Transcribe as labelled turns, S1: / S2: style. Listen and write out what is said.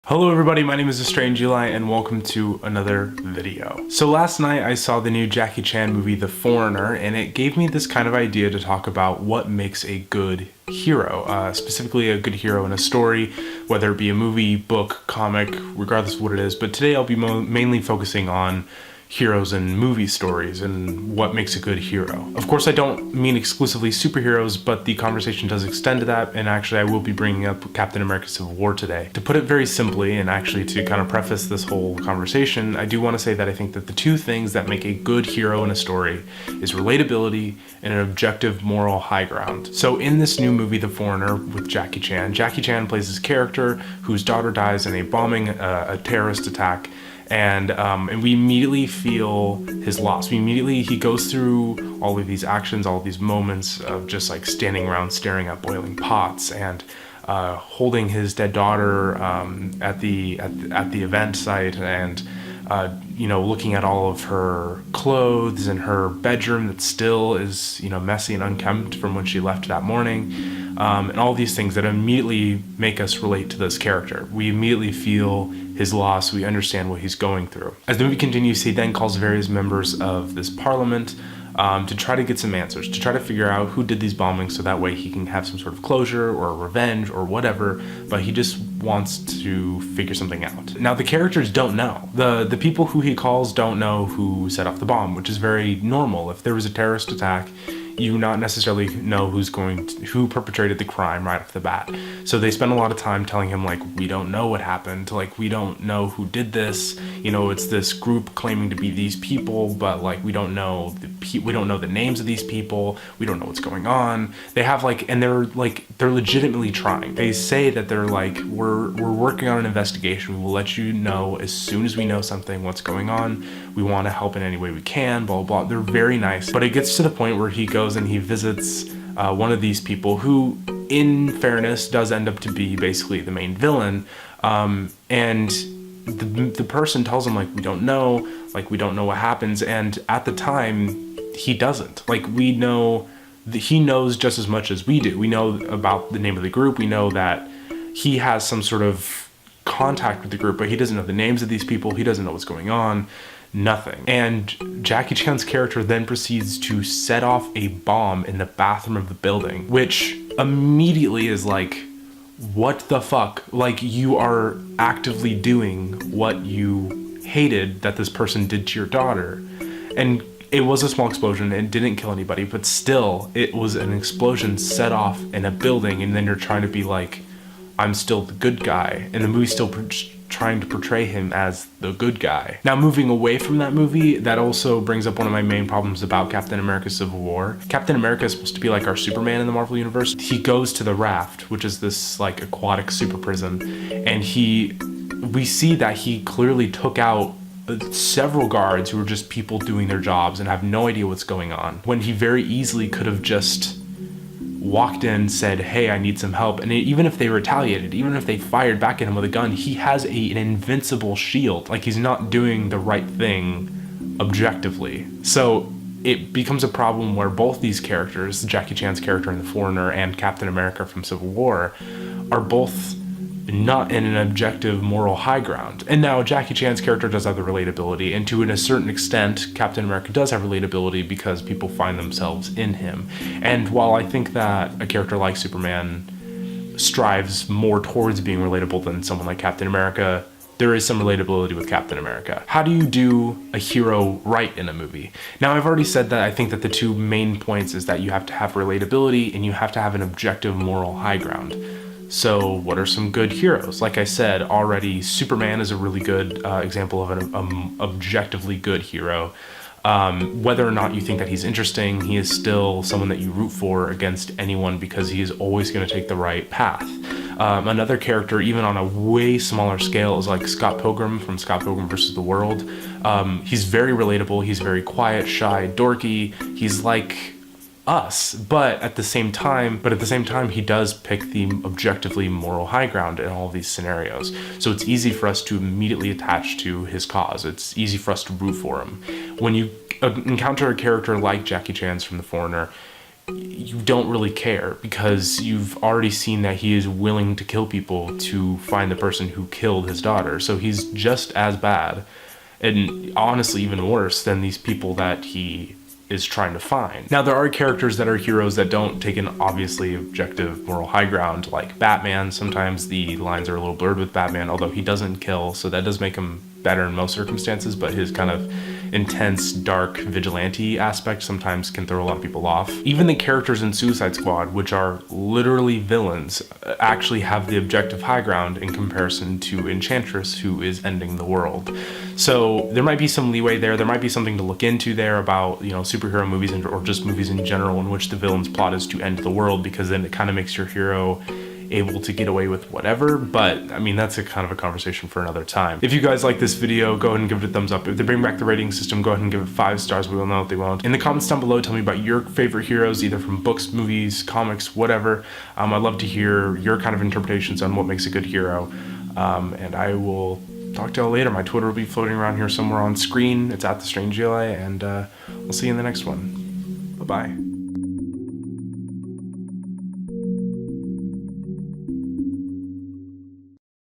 S1: Hello everybody, my name is Estrange Eli and welcome to another video. So last night I saw the new Jackie Chan movie The Foreigner, and it gave me this kind of idea to talk about what makes a good hero, specifically a good hero in a story, whether it be a movie, book, comic, regardless of what it is. But today I'll be mainly focusing on heroes in movie stories and what makes a good hero. Of course, I don't mean exclusively superheroes, but the conversation does extend to that, and actually I will be bringing up Captain America Civil War today. To put it very simply, and actually to kind of preface this whole conversation, I do want to say that I think that the two things that make a good hero in a story is relatability and an objective moral high ground. So in this new movie, The Foreigner, with Jackie Chan plays this character whose daughter dies in a bombing, a terrorist attack, and we immediately feel his loss. He goes through all of these actions, all of these moments of just like standing around staring at boiling pots and holding his dead daughter at the event site, and looking at all of her clothes and her bedroom that still is messy and unkempt from when she left that morning, and all these things that immediately make us relate to this character. We immediately feel his loss. We understand what he's going through. As the movie continues, he then calls various members of this parliament to try to get some answers, to try to figure out who did these bombings, so that way he can have some sort of closure or revenge or whatever, but he just wants to figure something out. Now, the characters don't know. The people who he calls don't know who set off the bomb, which is very normal. If there was a terrorist attack, you not necessarily know who perpetrated the crime right off the bat. So they spend a lot of time telling him, like, we don't know what happened, like, we don't know who did this, it's this group claiming to be these people, but like we don't know the names of these people, we don't know what's going on. They have they're legitimately trying. They say that they're like, we're working on an investigation, we will let you know as soon as we know something, what's going on, we want to help in any way we can, blah blah blah. They're very nice, but it gets to the point where he goes and he visits one of these people who, in fairness, does end up to be basically the main villain, and the person tells him, like, we don't know what happens, and at the time he doesn't. Like, we know that he knows just as much as we do. We know about the name of the group, we know that he has some sort of contact with the group, but he doesn't know the names of these people, he doesn't know what's going on, nothing. And Jackie Chan's character then proceeds to set off a bomb in the bathroom of the building, which immediately is like, what the fuck? Like, you are actively doing what you hated that this person did to your daughter. And it was a small explosion, it didn't kill anybody, but still, it was an explosion set off in a building, and then you're trying to be like, I'm still the good guy, and the movie's still trying to portray him as the good guy. Now, moving away from that movie, that also brings up one of my main problems about Captain America Civil War. Captain America is supposed to be like our Superman in the Marvel Universe. He goes to the Raft, which is this like aquatic super prison, and we see that he clearly took out several guards who are just people doing their jobs and have no idea what's going on, when he very easily could have just walked in, said, hey, I need some help, and even if they retaliated, even if they fired back at him with a gun, he has an invincible shield. Like, he's not doing the right thing objectively. So it becomes a problem where both these characters, Jackie Chan's character in The Foreigner and Captain America from Civil War, are both not in an objective moral high ground. And now Jackie Chan's character does have the relatability, and to a certain extent Captain America does have relatability because people find themselves in him. And while I think that a character like Superman strives more towards being relatable than someone like Captain America, there is some relatability with Captain America. How do you do a hero right in a movie? Now, I've already said that I think that the two main points is that you have to have relatability and you have to have an objective moral high ground. So what are some good heroes? Like I said already, Superman is a really good example of an objectively good hero. Whether or not you think that he's interesting, he is still someone that you root for against anyone because he is always going to take the right path. Another character, even on a way smaller scale, is like Scott Pilgrim from Scott Pilgrim vs. the World. He's very relatable, he's very quiet, shy, dorky, he's like us, but at the same time he does pick the objectively moral high ground in all of these scenarios. So it's easy for us to immediately attach to his cause. It's easy for us to root for him. When you encounter a character like Jackie Chan's from The Foreigner, you don't really care because you've already seen that he is willing to kill people to find the person who killed his daughter. So he's just as bad, and honestly even worse than these people that he is trying to find. Now, there are characters that are heroes that don't take an obviously objective moral high ground, like Batman. Sometimes the lines are a little blurred with Batman, although he doesn't kill, so that does make him better in most circumstances, but his kind of intense, dark vigilante aspect sometimes can throw a lot of people off. Even the characters in Suicide Squad, which are literally villains, actually have the objective high ground in comparison to Enchantress, who is ending the world. So there might be some leeway there. There might be something to look into there about, you know, superhero movies or just movies in general in which the villain's plot is to end the world, because then it kind of makes your hero able to get away with whatever. But I mean, that's a kind of a conversation for another time. If you guys like this video, go ahead and give it a thumbs up. If they bring back the rating system, go ahead and give it 5 stars. We will know if they won't. In the comments down below, tell me about your favorite heroes, either from books, movies, comics, whatever. I'd love to hear your kind of interpretations on what makes a good hero. And I will talk to y'all later. My Twitter will be floating around here somewhere on screen. It's @TheStrangeEli, and we'll see you in the next one. Bye-bye.